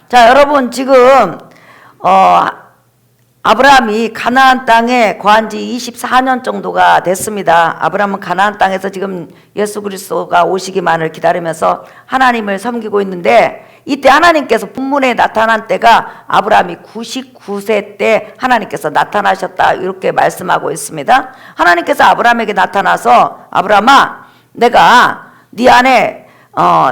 자, 여러분 지금 아브라함이 가나안 땅에 거한 지 24년 정도가 됐습니다. 아브라함은 가나안 땅에서 지금 예수 그리스도가 오시기만을 기다리면서 하나님을 섬기고 있는데, 이때 하나님께서 본문에 나타난 때가 아브라함이 99세 때 하나님께서 나타나셨다, 이렇게 말씀하고 있습니다. 하나님께서 아브라함에게 나타나서 아브라함아, 내가 네 안에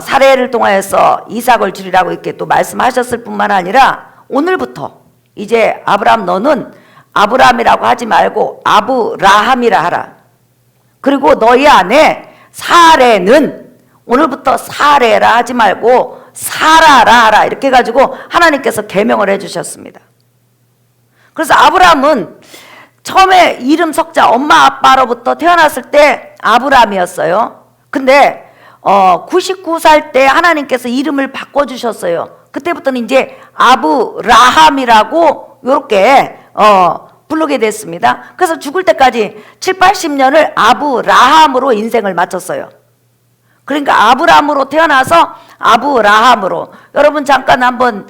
사례를 통하여서 이삭을 주리라고 이렇게 또 말씀하셨을 뿐만 아니라, 오늘부터 이제 아브라함, 너는 아브라함이라고 하지 말고 아브라함이라 하라. 그리고 너희 안에 사례는 오늘부터 사례라 하지 말고 사라라 하라. 이렇게 해가지고 하나님께서 계명을 해주셨습니다. 그래서 아브라함은 처음에 이름 석자 엄마 아빠로부터 태어났을 때 아브라함이었어요. 근데 99살 때 하나님께서 이름을 바꿔주셨어요. 그때부터는 이제 아브라함이라고 이렇게 부르게 됐습니다. 그래서 죽을 때까지 7, 80년을 아브라함으로 인생을 마쳤어요. 그러니까 아브라함으로 태어나서 아브라함으로. 여러분 잠깐 한번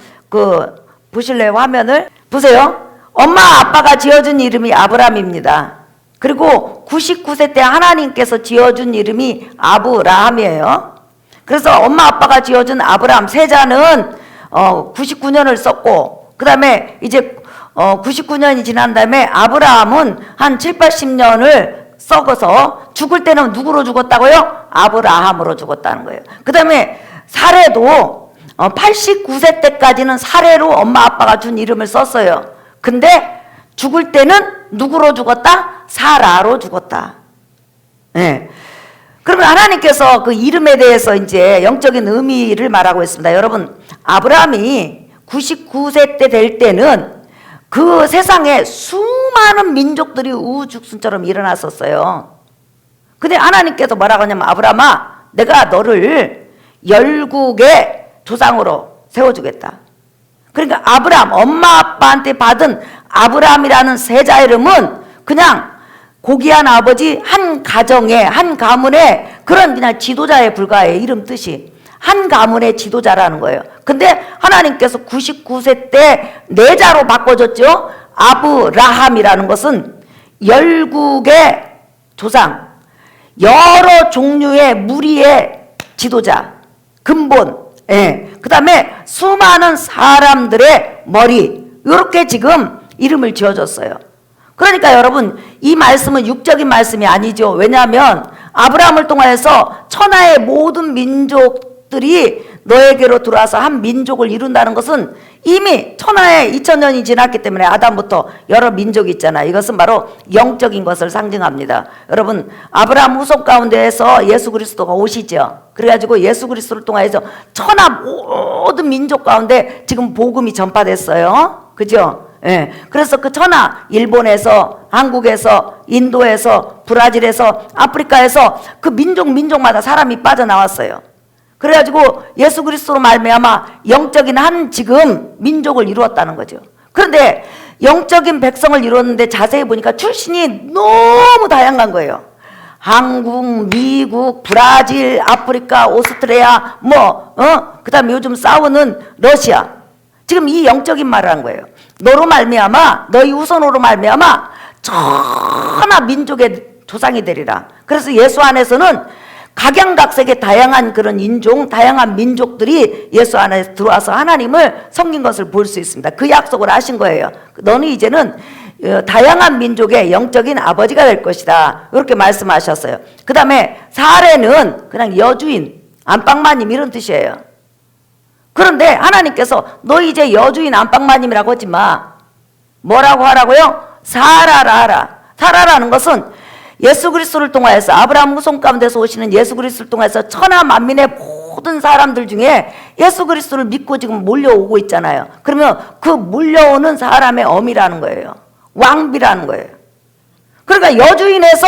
보실래요? 화면을 보세요. 엄마 아빠가 지어준 이름이 아브라함입니다. 그리고 99세 때 하나님께서 지어준 이름이 아브라함이에요. 그래서 엄마 아빠가 지어준 아브라함 세자는 99년을 썼고, 그 다음에 이제 99년이 지난 다음에 아브라함은 한 7, 80년을 썩어서 죽을 때는 누구로 죽었다고요? 아브라함으로 죽었다는 거예요. 그 다음에 사례도 89세 때까지는 사례로 엄마 아빠가 준 이름을 썼어요. 근데 죽을 때는 누구로 죽었다? 사라로 죽었다. 네. 그러면 하나님께서 그 이름에 대해서 이제 영적인 의미를 말하고 있습니다. 여러분, 아브라함이 99세 때 될 때는 그 세상에 수많은 민족들이 우후죽순처럼 일어났었어요. 근데 하나님께서 뭐라고 하냐면, 아브라함아, 내가 너를 열국의 조상으로 세워주겠다. 그러니까 아브라함, 엄마 아빠한테 받은 아브라함이라는 세자 이름은 그냥 고귀한 아버지 한 가정의 한 가문의 그런 그냥 지도자에 불과해요. 이름 뜻이 한 가문의 지도자라는 거예요. 근데 하나님께서 99세 때 내자로 바꿔줬죠. 아브라함이라는 것은 열국의 조상, 여러 종류의 무리의 지도자, 근본, 그 다음에 수많은 사람들의 머리, 이렇게 지금 이름을 지어줬어요. 그러니까 여러분, 이 말씀은 육적인 말씀이 아니죠. 왜냐하면 아브라함을 통하여서 천하의 모든 민족들이 너에게로 들어와서 한 민족을 이룬다는 것은 이미 천하에 2000년이 지났기 때문에, 아담부터 여러 민족이 있잖아요. 이것은 바로 영적인 것을 상징합니다. 여러분, 아브라함 후손 가운데에서 예수 그리스도가 오시죠. 그래가지고 예수 그리스도를 통하여서 천하 모든 민족 가운데 지금 복음이 전파됐어요. 그죠? 예. 그래서 그 천하, 일본에서, 한국에서, 인도에서, 브라질에서, 아프리카에서 그 민족마다 사람이 빠져나왔어요. 그래가지고 예수 그리스도로 말미암아 영적인 한 지금 민족을 이루었다는 거죠. 그런데 영적인 백성을 이루었는데 자세히 보니까 출신이 너무 다양한 거예요. 한국, 미국, 브라질, 아프리카, 오스트리아, 그 다음에 요즘 싸우는 러시아. 지금 이 영적인 말을 한 거예요. 너로 말미암아, 너희 후손으로 말미암아 천하 민족의 조상이 되리라. 그래서 예수 안에서는 각양각색의 다양한 그런 인종, 다양한 민족들이 예수 안에 들어와서 하나님을 섬긴 것을 볼 수 있습니다. 그 약속을 하신 거예요. 너는 이제는 다양한 민족의 영적인 아버지가 될 것이다, 이렇게 말씀하셨어요. 그 다음에 사례는 그냥 여주인, 안방마님 이런 뜻이에요. 그런데 하나님께서 너 이제 여주인 안방마님이라고 하지 마. 뭐라고 하라고요? 사라라 하라. 사라라는 것은 예수 그리스도를 통하여서, 아브라함 후손 가운데서 오시는 예수 그리스도를 통해서 천하 만민의 모든 사람들 중에 예수 그리스도를 믿고 지금 몰려오고 있잖아요. 그러면 그 몰려오는 사람의 어미라는 거예요. 왕비라는 거예요. 그러니까 여주인에서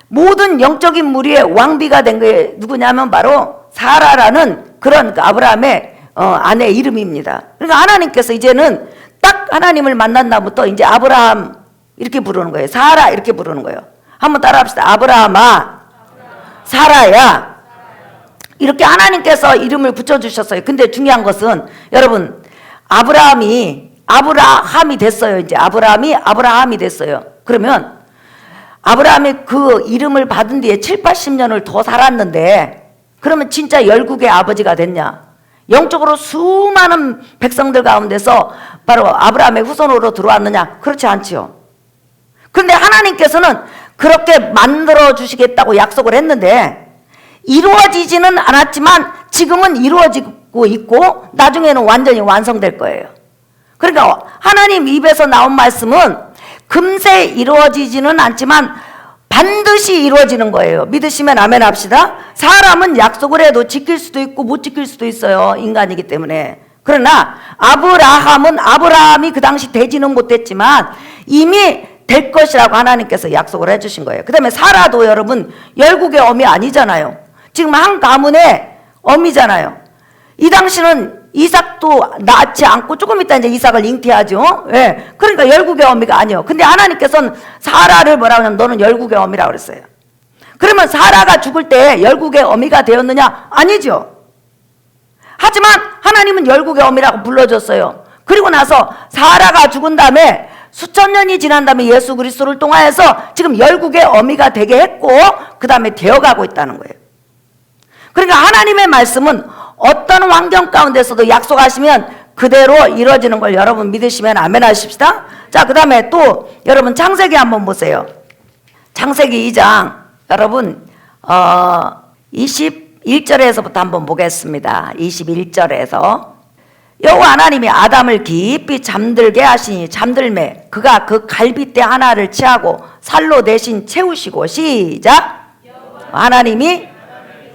모든 영적인 무리의 왕비가 된 게 누구냐면 바로 사라라는 그런 아브라함의 아내 이름입니다. 그러니까 하나님께서 이제는 딱 하나님을 만난 다음부터 이제 아브라함 이렇게 부르는 거예요. 사라 이렇게 부르는 거예요. 한번 따라합시다. 아브라함아, 사라야. 이렇게 하나님께서 이름을 붙여주셨어요. 근데 중요한 것은 여러분, 아브라함이 됐어요. 이제 아브라함이 됐어요. 그러면 아브라함이 그 이름을 받은 뒤에 7, 80년을 더 살았는데 그러면 진짜 열국의 아버지가 됐냐? 영적으로 수많은 백성들 가운데서 바로 아브라함의 후손으로 들어왔느냐? 그렇지 않지요. 그런데 하나님께서는 그렇게 만들어 주시겠다고 약속을 했는데 이루어지지는 않았지만 지금은 이루어지고 있고 나중에는 완전히 완성될 거예요. 그러니까 하나님 입에서 나온 말씀은 금세 이루어지지는 않지만 반드시 이루어지는 거예요. 믿으시면 아멘 합시다. 사람은 약속을 해도 지킬 수도 있고 못 지킬 수도 있어요. 인간이기 때문에. 그러나 아브라함이 그 당시 되지는 못했지만 이미 될 것이라고 하나님께서 약속을 해주신 거예요. 그 다음에 사라도 여러분 열국의 어미 아니잖아요. 지금 한 가문의 어미잖아요. 이 당시는 이삭도 낳지 않고 조금 있다 이제 이삭을 잉태하죠. 예. 그러니까 열국의 어미가 아니에요. 근데 하나님께서는 사라를 뭐라고 하냐면 너는 열국의 어미라고 그랬어요. 그러면 사라가 죽을 때 열국의 어미가 되었느냐? 아니죠. 하지만 하나님은 열국의 어미라고 불러줬어요. 그리고 나서 사라가 죽은 다음에 수천 년이 지난 다음에 예수 그리스도를 통하여서 지금 열국의 어미가 되게 했고 그 다음에 되어가고 있다는 거예요. 그러니까 하나님의 말씀은 어떤 환경 가운데서도 약속하시면 그대로 이루어지는 걸 여러분 믿으시면 아멘 하십시다. 자, 그 다음에 또 여러분 창세기 한번 보세요. 창세기 2장 여러분 21절에서부터 한번 보겠습니다. 21절에서 여호와 하나님이 아담을 깊이 잠들게 하시니 잠들매 그가 그 갈빗대 하나를 취하고 살로 대신 채우시고 시작. 하나님이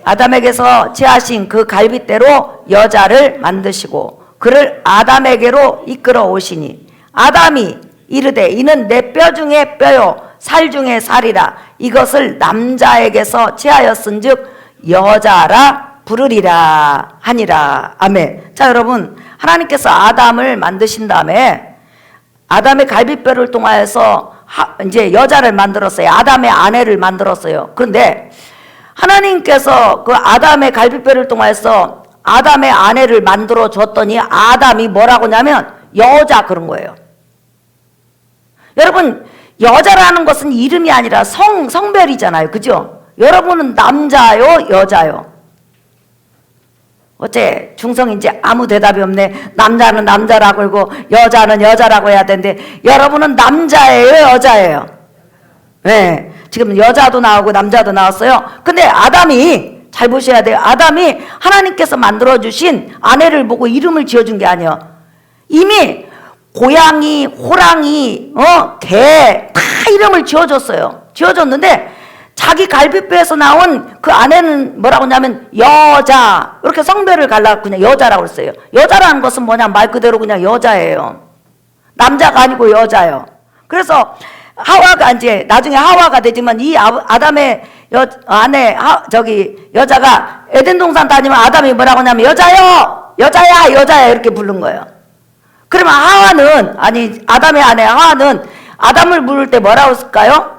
아담에게서 취하신 그 갈빗대로 여자를 만드시고 그를 아담에게로 이끌어 오시니 아담이 이르되 이는 내 뼈 중에 뼈요 살 중에 살이라 이것을 남자에게서 취하였은즉 여자라 부르리라 하니라. 아멘. 자, 여러분 하나님께서 아담을 만드신 다음에 아담의 갈빗뼈를 통하여서 이제 여자를 만들었어요. 아담의 아내를 만들었어요. 그런데 하나님께서 그 아담의 갈빗뼈를 통해서 아담의 아내를 만들어 줬더니 아담이 뭐라고 하냐면 여자 그런 거예요. 여러분 여자라는 것은 이름이 아니라 성별이잖아요. 그죠? 여러분은 남자요 여자요? 어째 중성인지 아무 대답이 없네. 남자는 남자라고 하고 여자는 여자라고 해야 되는데 여러분은 남자예요 여자예요? 네. 지금 여자도 나오고 남자도 나왔어요. 근데 아담이 잘 보셔야 돼요. 아담이 하나님께서 만들어주신 아내를 보고 이름을 지어준 게 아니에요. 이미 고양이, 호랑이, 개 다 이름을 지어줬어요. 지어줬는데 자기 갈빗뼈에서 나온 그 아내는 뭐라고 하냐면 여자 이렇게 성별을 갈라고 그냥 여자라고 했어요. 여자라는 것은 뭐냐 말 그대로 그냥 여자예요. 남자가 아니고 여자예요. 그래서 하와가 이제 나중에 하와가 되지만 이 아담의 여자가 에덴 동산 다니면 아담이 뭐라고 하냐면 여자야 이렇게 부른 거예요. 그러면 아담의 아내 하와는 아담을 부를 때 뭐라고 했을까요?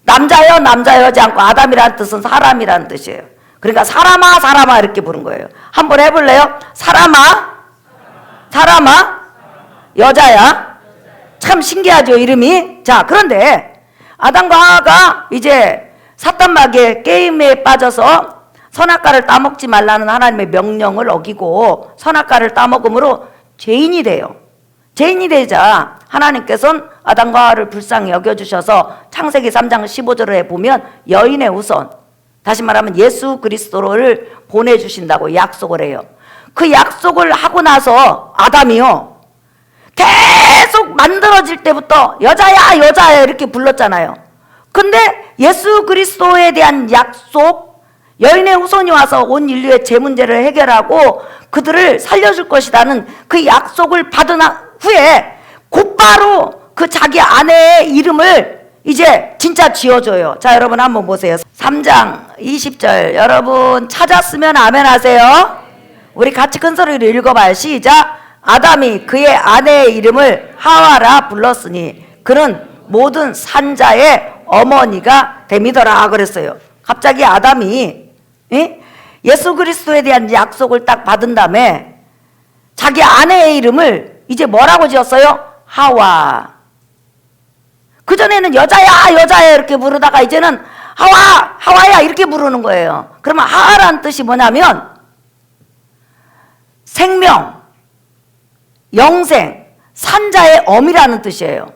남자여지 않고 아담이라는 뜻은 사람이라는 뜻이에요. 그러니까 사람아 이렇게 부른 거예요. 한번 해볼래요? 사람아 여자야. 참 신기하죠 이름이. 자, 그런데 아담과 하와가 이제 사탄마귀의 게임에 빠져서 선악과를 따먹지 말라는 하나님의 명령을 어기고 선악과를 따먹음으로 죄인이 돼요. 죄인이 되자 하나님께서는 아담과 하와를 불쌍히 여겨주셔서 창세기 3장 15절에 보면 여인의 후손, 다시 말하면 예수 그리스도를 보내주신다고 약속을 해요. 그 약속을 하고 나서 아담이요 계속 만들어질 때부터 여자야 이렇게 불렀잖아요. 근데 예수 그리스도에 대한 약속, 여인의 후손이 와서 온 인류의 죄 문제를 해결하고 그들을 살려줄 것이라는 그 약속을 받은 후에 곧바로 그 자기 아내의 이름을 이제 진짜 지어줘요. 자, 여러분 한번 보세요. 3장 20절 여러분 찾았으면 아멘 하세요. 우리 같이 큰 소리로 읽어봐요. 시작. 아담이 그의 아내의 이름을 하와라 불렀으니 그는 모든 산자의 어머니가 됨이더라 그랬어요. 갑자기 아담이 예수 그리스도에 대한 약속을 딱 받은 다음에 자기 아내의 이름을 이제 뭐라고 지었어요? 하와. 그전에는 여자야 여자야 이렇게 부르다가 이제는 하와 하와야 이렇게 부르는 거예요. 그러면 하와라는 뜻이 뭐냐면 생명, 영생, 산자의 어미라는 뜻이에요.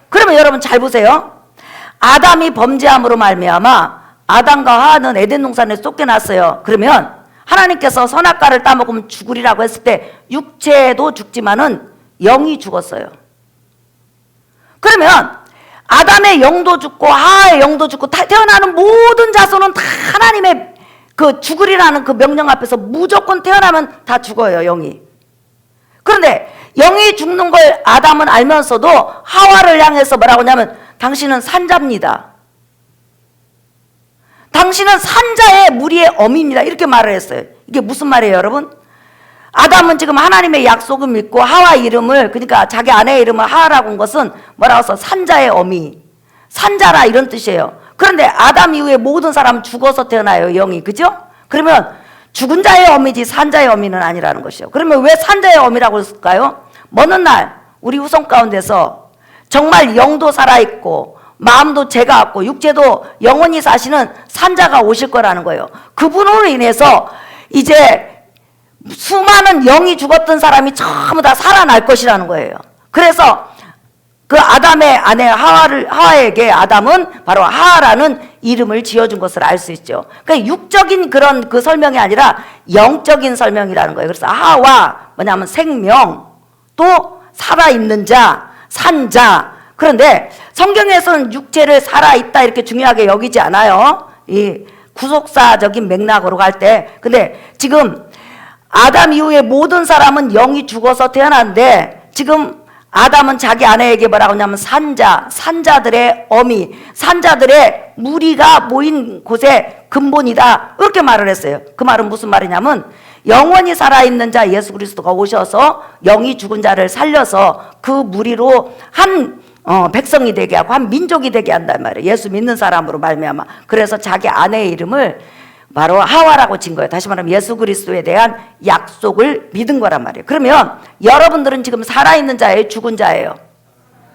그러면 여러분 잘 보세요. 아담이 범죄함으로 말미암아 아담과 하와는 에덴 동산에 쫓겨났어요. 그러면 하나님께서 선악과를 따먹으면 죽으리라고 했을 때 육체도 죽지만은 영이 죽었어요. 그러면 아담의 영도 죽고 하와의 영도 죽고 태어나는 모든 자손은 다 하나님의 그 죽으리라는 그 명령 앞에서 무조건 태어나면 다 죽어요, 영이. 그런데 영이 죽는 걸 아담은 알면서도 하와를 향해서 뭐라고 하냐면 당신은 산자입니다. 당신은 산자의 무리의 어미입니다. 이렇게 말을 했어요. 이게 무슨 말이에요, 여러분? 아담은 지금 하나님의 약속을 믿고 하와 이름을, 그러니까 자기 아내의 이름을 하와라고 한 것은 뭐라고 해서 산자의 어미, 산자라 이런 뜻이에요. 그런데 아담 이후에 모든 사람은 죽어서 태어나요, 영이. 그죠? 그러면 죽은 자의 어미지 산자의 어미는 아니라는 것이에요. 그러면 왜 산자의 어미라고 했을까요? 먼 날 우리 후손 가운데서 정말 영도 살아있고 마음도 죄가 없고 육체도 영원히 사시는 산자가 오실 거라는 거예요. 그분으로 인해서 이제 수많은 영이 죽었던 사람이 전부 다 살아날 것이라는 거예요. 그래서 그 아담의 아내 하와에게 아담은 바로 하와라는 이름을 지어준 것을 알 수 있죠. 그러니까 육적인 그런 그 설명이 아니라 영적인 설명이라는 거예요. 그래서 하와 뭐냐면 생명, 또 살아있는 자, 산자. 그런데 성경에서는 육체를 살아있다 이렇게 중요하게 여기지 않아요. 이 구속사적인 맥락으로 갈 때. 근데 지금 아담 이후에 모든 사람은 영이 죽어서 태어났는데 지금 아담은 자기 아내에게 뭐라고 하냐면 산자들의 어미, 산자들의 무리가 모인 곳의 근본이다 이렇게 말을 했어요. 그 말은 무슨 말이냐면 영원히 살아있는 자 예수 그리스도가 오셔서 영이 죽은 자를 살려서 그 무리로 한 백성이 되게 하고 한 민족이 되게 한단 말이에요. 예수 믿는 사람으로 말미암아. 그래서 자기 아내의 이름을 바로 하와라고 진 거예요. 다시 말하면 예수 그리스도에 대한 약속을 믿은 거란 말이에요. 그러면 여러분들은 지금 살아있는 자예요, 죽은 자예요?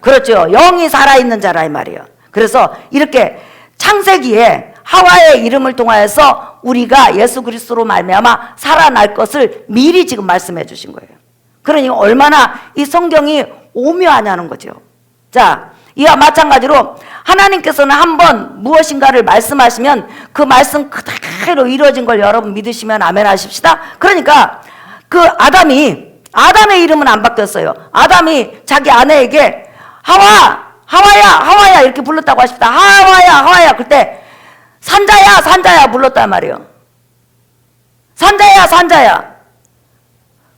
그렇죠. 영이 살아있는 자라 이 말이에요. 그래서 이렇게 창세기에 하와의 이름을 통하여서 우리가 예수 그리스도로 말미암아 살아날 것을 미리 지금 말씀해 주신 거예요. 그러니 얼마나 이 성경이 오묘하냐는 거죠. 자, 이와 마찬가지로 하나님께서는 한번 무엇인가를 말씀하시면 그 말씀 그대로 이루어진 걸 여러분 믿으시면 아멘 하십시다. 그러니까 그 아담의 이름은 안 바뀌었어요. 아담이 자기 아내에게 하와야 이렇게 불렀다고 하십니다. 하와야 그때 산자야 불렀단 말이에요. 산자야.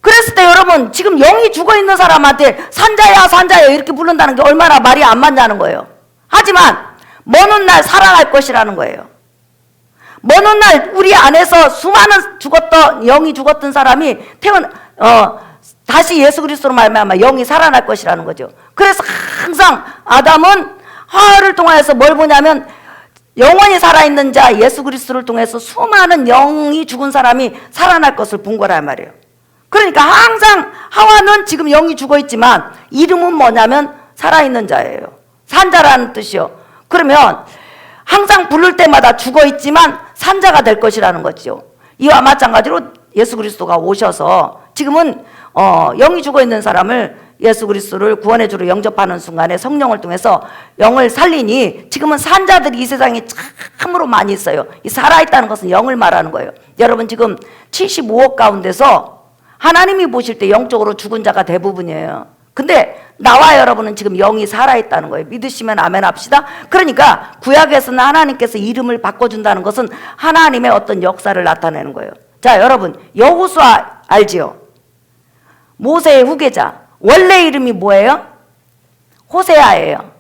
그랬을 때 여러분 지금 영이 죽어있는 사람한테 산자야 이렇게 부른다는 게 얼마나 말이 안 맞냐는 거예요. 하지만 먼 날 살아날 것이라는 거예요. 먼 날 우리 안에서 수많은 영이 죽었던 사람이 다시 예수 그리스도로 말미암아 영이 살아날 것이라는 거죠. 그래서 항상 아담은 하와를 통해서 뭘 보냐면 영원히 살아있는 자 예수 그리스도를 통해서 수많은 영이 죽은 사람이 살아날 것을 본 거란 말이에요. 그러니까 항상 하와는 지금 영이 죽어있지만 이름은 뭐냐면 살아있는 자예요. 산자라는 뜻이요. 그러면 항상 부를 때마다 죽어있지만 산자가 될 것이라는 거죠. 이와 마찬가지로 예수 그리스도가 오셔서 지금은 영이 죽어있는 사람을 예수 그리스도를 구원의 주로 영접하는 순간에 성령을 통해서 영을 살리니 지금은 산자들이 이 세상에 참으로 많이 있어요. 이 살아있다는 것은 영을 말하는 거예요. 여러분 지금 75억 가운데서 하나님이 보실 때 영적으로 죽은 자가 대부분이에요. 근데 나와 여러분은 지금 영이 살아있다는 거예요. 믿으시면 아멘 합시다. 그러니까 구약에서는 하나님께서 이름을 바꿔준다는 것은 하나님의 어떤 역사를 나타내는 거예요. 자, 여러분 여호수아 알지요? 모세의 후계자. 원래 이름이 뭐예요? 호세아예요.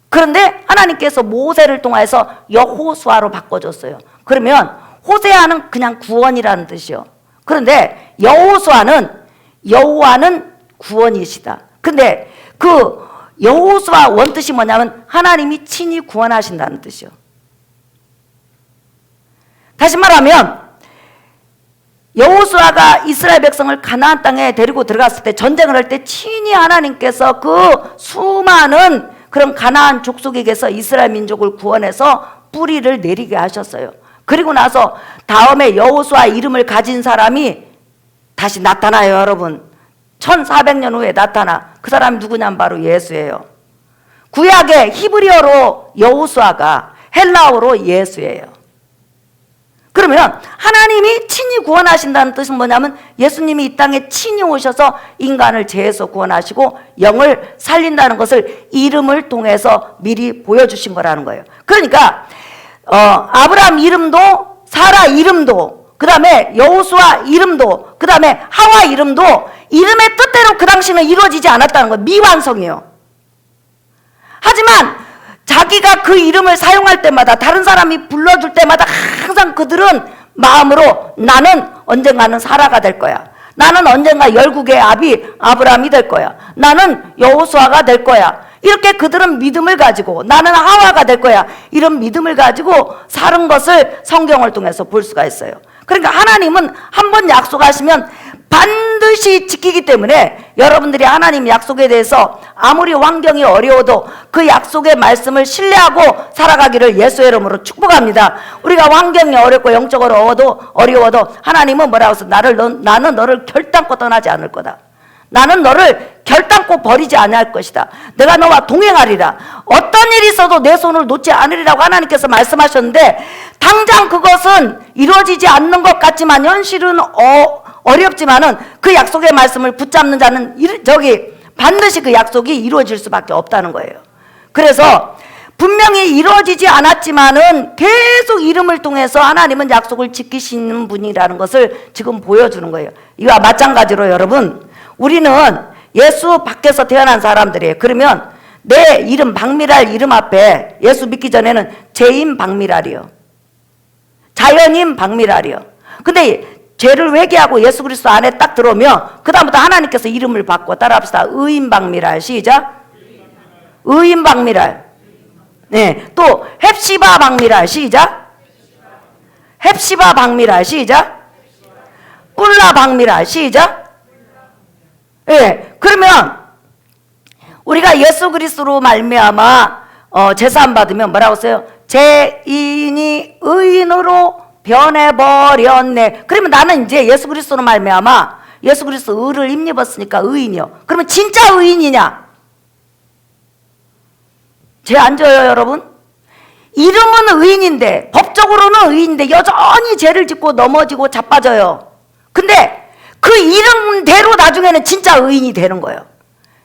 그런데 하나님께서 모세를 통해서 여호수아로 바꿔줬어요. 그러면 호세아는 그냥 구원이라는 뜻이요. 그런데 여호와는 구원이시다. 근데 그 여호수아 원뜻이 뭐냐면 하나님이 친히 구원하신다는 뜻이요. 다시 말하면 여호수아가 이스라엘 백성을 가나안 땅에 데리고 들어갔을 때, 전쟁을 할 때 친히 하나님께서 그 수많은 그런 가나안 족속에게서 이스라엘 민족을 구원해서 뿌리를 내리게 하셨어요. 그리고 나서 다음에 여호수아 이름을 가진 사람이 다시 나타나요, 여러분. 1400년 후에 나타나. 그 사람이 누구냐면 바로 예수예요. 구약의 히브리어로 여호수아가 헬라어로 예수예요. 그러면 하나님이 친히 구원하신다는 뜻은 뭐냐면 예수님이 이 땅에 친히 오셔서 인간을 죄에서 구원하시고 영을 살린다는 것을 이름을 통해서 미리 보여주신 거라는 거예요. 그러니까 아브라함 이름도, 사라 이름도, 그 다음에 여호수아 이름도, 그 다음에 하와 이름도 이름의 뜻대로 그 당시는 이루어지지 않았다는 거예요. 미완성이에요. 하지만 자기가 그 이름을 사용할 때마다, 다른 사람이 불러줄 때마다 항상 그들은 마음으로 나는 언젠가는 사라가 될 거야. 나는 언젠가 열국의 아비 아브라함이 될 거야. 나는 여호수아가 될 거야. 이렇게 그들은 믿음을 가지고, 나는 하와가 될 거야. 이런 믿음을 가지고 사는 것을 성경을 통해서 볼 수가 있어요. 그러니까 하나님은 한 번 약속하시면 반드시 지키기 때문에 여러분들이 하나님 약속에 대해서 아무리 환경이 어려워도 그 약속의 말씀을 신뢰하고 살아가기를 예수의 이름으로 축복합니다. 우리가 환경이 어렵고 영적으로 어려워도 하나님은 뭐라고 해서 나는 너를 결단코 떠나지 않을 거다. 나는 너를 결단코 버리지 않을 것이다. 내가 너와 동행하리라. 어떤 일이 있어도 내 손을 놓지 않으리라고 하나님께서 말씀하셨는데, 당장 그것은 이루어지지 않는 것 같지만 현실은 어렵지만은 그 약속의 말씀을 붙잡는 자는 반드시 그 약속이 이루어질 수밖에 없다는 거예요. 그래서 분명히 이루어지지 않았지만은 계속 이름을 통해서 하나님은 약속을 지키시는 분이라는 것을 지금 보여주는 거예요. 이와 마찬가지로 여러분, 우리는 예수 밖에서 태어난 사람들이에요. 그러면 내 이름 박미랄 이름 앞에 예수 믿기 전에는 죄인 박미랄이요, 자연인 박미랄이요. 근데 죄를 회개하고 예수 그리스도 안에 딱 들어오면 그 다음부터 하나님께서 이름을 바꿔. 따라합시다. 의인 박미랄. 시작. 의인 박미랄. 네, 또 헵시바 박미랄. 시작. 헵시바 박미랄. 시작. 뿔라 박미랄. 시작. 예, 네, 그러면 우리가 예수 그리스도로 말미암아 제사함 받으면 뭐라고 써요? 죄인이 의인으로 변해버렸네. 그러면 나는 이제 예수 그리스도로 말미암아 예수 그리스도 의를 힘입었으니까 의인이요. 그러면 진짜 의인이냐? 죄 안 져요, 여러분? 이름은 의인인데, 법적으로는 의인인데 여전히 죄를 짓고 넘어지고 자빠져요. 근데 그 이름대로 나중에는 진짜 의인이 되는 거예요.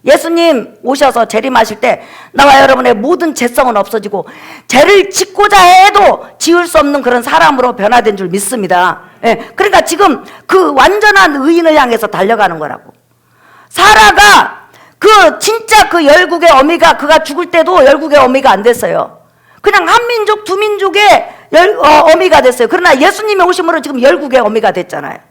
예수님 오셔서 재림하실 때 나와 여러분의 모든 죄성은 없어지고 죄를 짓고자 해도 지을 수 없는 그런 사람으로 변화된 줄 믿습니다. 예, 그러니까 지금 그 완전한 의인을 향해서 달려가는 거라고. 사라가 그 진짜 그 열국의 어미가, 그가 죽을 때도 열국의 어미가 안 됐어요. 그냥 한 민족 두 민족의 어미가 됐어요. 그러나 예수님이 오심으로 지금 열국의 어미가 됐잖아요.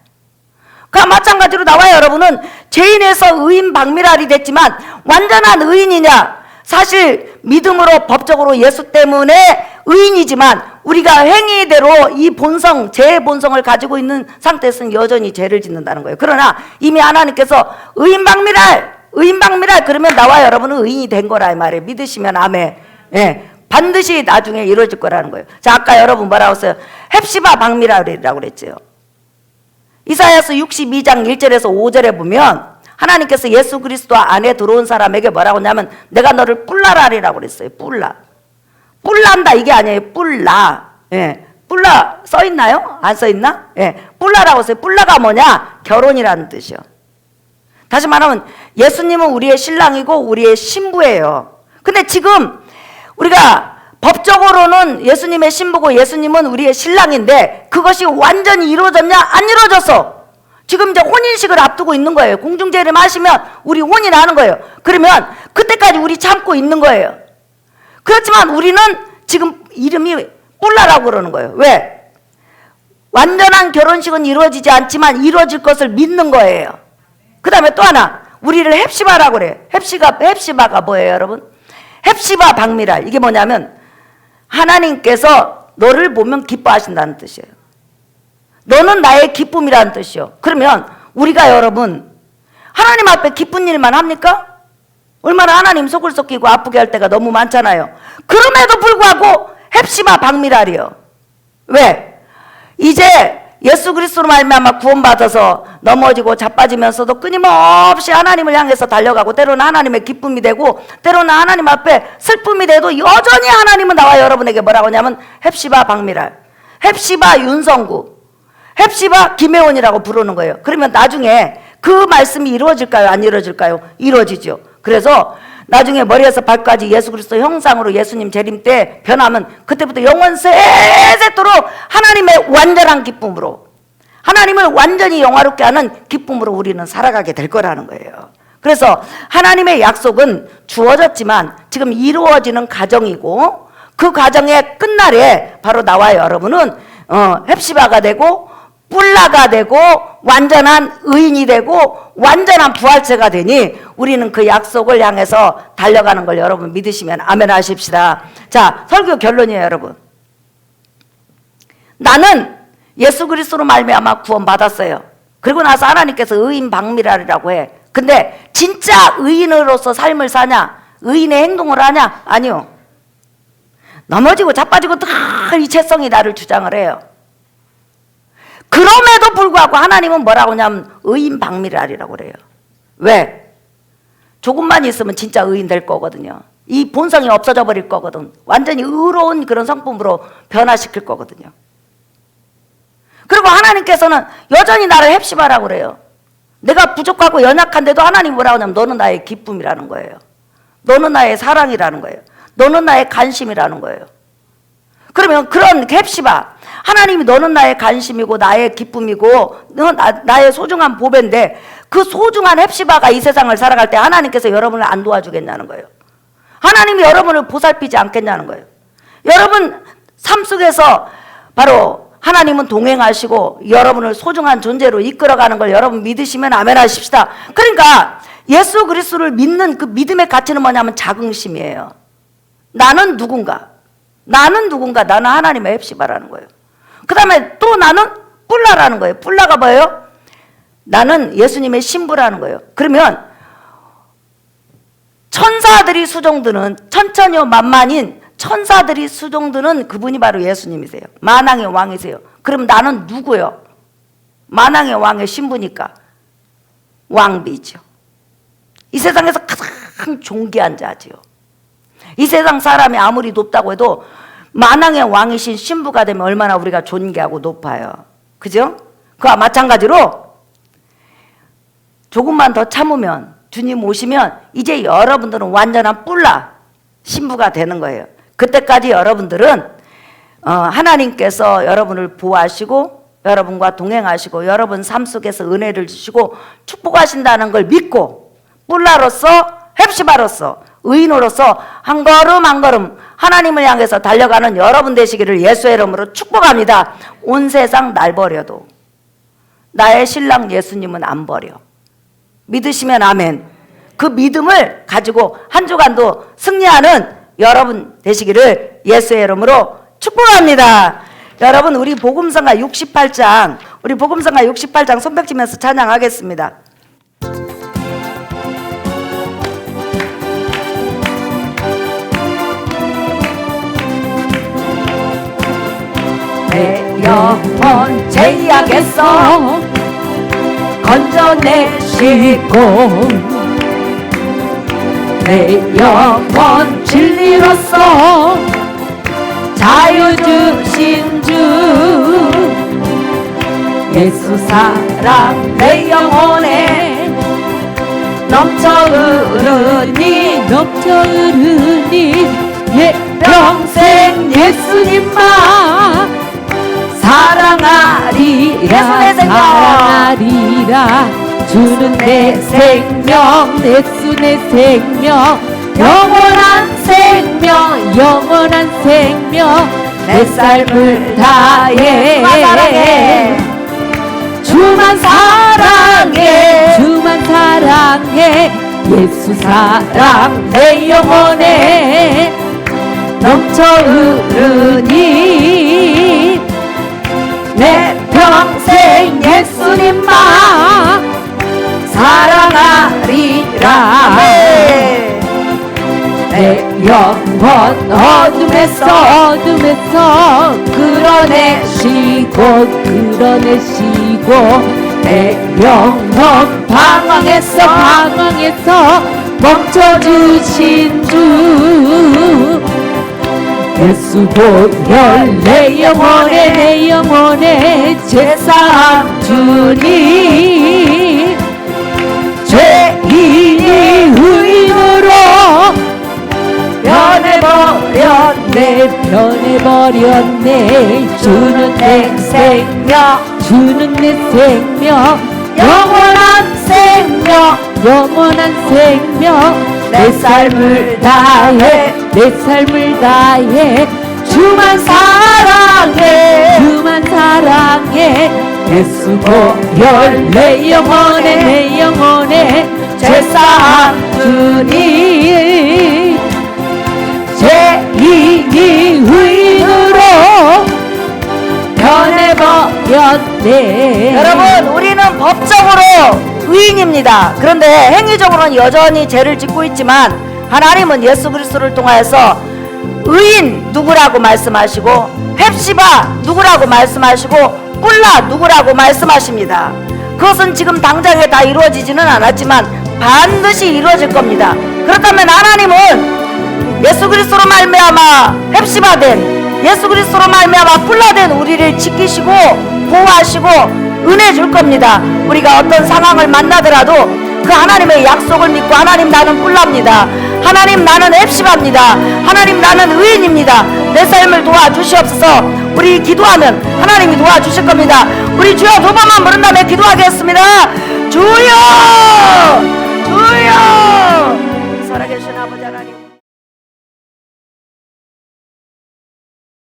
그와 마찬가지로 나와 여러분은 죄인에서 의인 박미랄이 됐지만 완전한 의인이냐? 사실 믿음으로 법적으로 예수 때문에 의인이지만 우리가 행위대로 이 본성, 죄의 본성을 가지고 있는 상태에서는 여전히 죄를 짓는다는 거예요. 그러나 이미 하나님께서 의인 박미랄 그러면 나와 여러분은 의인이 된 거라 이 말이에요. 믿으시면 아멘. 예, 반드시 나중에 이루어질 거라는 거예요. 자, 아까 여러분 뭐라고 했어요? 헵시바 박미랄이라고 그랬죠. 이사야서 62장 1절에서 5절에 보면 하나님께서 예수 그리스도 안에 들어온 사람에게 뭐라고 하냐면 내가 너를 뿔라라리라고 그랬어요. 뿔란다 이게 아니에요. 뿔라. 예. 뿔라 써있나요? 안 써있나? 예. 뿔라라고 써요. 뿔라가 뭐냐? 결혼이라는 뜻이요. 다시 말하면 예수님은 우리의 신랑이고 우리의 신부예요. 근데 지금 우리가 법적으로는 예수님의 신부고 예수님은 우리의 신랑인데 그것이 완전히 이루어졌냐? 안 이루어졌어. 지금 이제 혼인식을 앞두고 있는 거예요. 공중재림 하시면 우리 혼인하는 거예요. 그러면 그때까지 우리 참고 있는 거예요. 그렇지만 우리는 지금 이름이 뿔라라고 그러는 거예요. 왜? 완전한 결혼식은 이루어지지 않지만 이루어질 것을 믿는 거예요. 그 다음에 또 하나, 우리를 헵시바라고 그래요. 헵시바가 뭐예요, 여러분? 헵시바 박미랄. 이게 뭐냐면 하나님께서 너를 보면 기뻐하신다는 뜻이에요. 너는 나의 기쁨이라는 뜻이요. 그러면 우리가 여러분 하나님 앞에 기쁜 일만 합니까? 얼마나 하나님 속을 썩이고 아프게 할 때가 너무 많잖아요. 그럼에도 불구하고 헵시바 박미랄이요. 왜? 이제 예수 그리스도로 말미암아 구원받아서 넘어지고 자빠지면서도 끊임없이 하나님을 향해서 달려가고, 때로는 하나님의 기쁨이 되고 때로는 하나님 앞에 슬픔이 돼도 여전히 하나님은 나와 여러분에게 뭐라고 하냐면 헵시바 박미랄, 헵시바 윤성구, 헵시바 김혜원이라고 부르는 거예요. 그러면 나중에 그 말씀이 이루어질까요? 안 이루어질까요? 이루어지죠. 그래서 나중에 머리에서 발까지 예수 그리스도 형상으로 예수님 재림 때 변하면 그때부터 영원 세세토록 하나님의 완전한 기쁨으로, 하나님을 완전히 영화롭게 하는 기쁨으로 우리는 살아가게 될 거라는 거예요. 그래서 하나님의 약속은 주어졌지만 지금 이루어지는 과정이고, 그 과정의 끝날에 바로 나와 여러분은 헵시바가 되고 뿔라가 되고 완전한 의인이 되고 완전한 부활체가 되니 우리는 그 약속을 향해서 달려가는 걸 여러분 믿으시면 아멘 하십시다. 자, 설교 결론이에요, 여러분. 나는 예수 그리스도로 말미암아 구원받았어요. 그리고 나서 하나님께서 의인 박미랄이라고 해. 근데 진짜 의인으로서 삶을 사냐? 의인의 행동을 하냐? 아니요. 넘어지고 자빠지고 늘 이체성이 나를 주장을 해요. 그럼에도 불구하고 하나님은 뭐라고 하냐면 의인 박미랄이라고 그래요. 왜? 조금만 있으면 진짜 의인 될 거거든요. 이 본성이 없어져 버릴 거거든. 완전히 의로운 그런 성품으로 변화시킬 거거든요. 그리고 하나님께서는 여전히 나를 헵시바라고 그래요. 내가 부족하고 연약한데도 하나님 뭐라고 하냐면 너는 나의 기쁨이라는 거예요. 너는 나의 사랑이라는 거예요. 너는 나의 관심이라는 거예요. 그러면 그런 헵시바, 하나님이 너는 나의 관심이고 나의 기쁨이고 나의 소중한 보배인데, 그 소중한 헵시바가 이 세상을 살아갈 때 하나님께서 여러분을 안 도와주겠냐는 거예요. 하나님이 여러분을 보살피지 않겠냐는 거예요. 여러분 삶 속에서 바로 하나님은 동행하시고 여러분을 소중한 존재로 이끌어가는 걸 여러분 믿으시면 아멘 하십시다. 그러니까 예수 그리스도를 믿는 그 믿음의 가치는 뭐냐면 자긍심이에요. 나는 누군가, 나는 하나님의 헵시바라는 거예요. 그 다음에 또 나는 뿔라라는 거예요. 뿔라가 뭐예요? 나는 예수님의 신부라는 거예요. 그러면 천사들이 수종드는, 천천히요 만만인 천사들이 수종드는 그분이 바로 예수님이세요. 만왕의 왕이세요. 그럼 나는 누구요? 만왕의 왕의 신부니까 왕비죠. 이 세상에서 가장 존귀한 자지요. 이 세상 사람이 아무리 높다고 해도 만왕의 왕이신 신부가 되면 얼마나 우리가 존귀하고 높아요. 그죠? 그와 마찬가지로 조금만 더 참으면, 주님 오시면 이제 여러분들은 완전한 뿔라 신부가 되는 거예요. 그때까지 여러분들은 하나님께서 여러분을 보호하시고 여러분과 동행하시고 여러분 삶 속에서 은혜를 주시고 축복하신다는 걸 믿고, 뿔라로서, 헵시바로서, 의인으로서 한 걸음 한 걸음 하나님을 향해서 달려가는 여러분 되시기를 예수의 이름으로 축복합니다. 온 세상 날 버려도 나의 신랑 예수님은 안 버려. 믿으시면 아멘. 그 믿음을 가지고 한 주간도 승리하는 여러분 되시기를 예수의 이름으로 축복합니다. 여러분, 우리 복음성가 68장 손뼉치면서 찬양하겠습니다. 내 영혼 죄악에서 건져내시고 내 영혼 진리로서 자유 주신 주, 예수 사랑 내 영혼에 넘쳐 흐르니 평생 예수님만 사랑하리라. 주는 내 생명, 예수 내 생명, 영원한 생명, 내 삶을 다해 주만 사랑해 예수 사랑 내 영혼에 넘쳐 흐르니 내 평생 평생 예수님만 사랑하리라. 네. 내 영혼 어둠에서 끌어내시고 내 영혼 방황에서 멈춰주신 주 예수 보혈 내 영혼에 제사함 주니 죄인이 의인으로 변해버렸네. 주는 내 생명 영원한 생명 내 삶을 다해 주만 사랑해 예수 보혈 내 영혼에 제사함 주니 죄인이 의인으로 변해버렸네. 여러분, 우리는 법적으로 의인입니다. 그런데 행위적으로는 여전히 죄를 짓고 있지만 하나님은 예수 그리스도를 통하여서 의인 누구라고 말씀하시고 헵시바 누구라고 말씀하시고 뿔라 누구라고 말씀하십니다. 그것은 지금 당장에 다 이루어지지는 않았지만 반드시 이루어질 겁니다. 그렇다면 하나님은 예수 그리스도로 말미암아 헵시바 된, 예수 그리스도로 말미암아 뿔라 된 우리를 지키시고 보호하시고 은혜 줄 겁니다. 우리가 어떤 상황을 만나더라도 그 하나님의 약속을 믿고 하나님 나는 뿔라입니다. 하나님 나는 헵시바입니다. 하나님 나는 의인입니다. 내 삶을 도와주시옵소서. 우리 기도하면 하나님이 도와주실 겁니다. 우리 주여 두 번만 부른 다음에 기도하겠습니다. 주여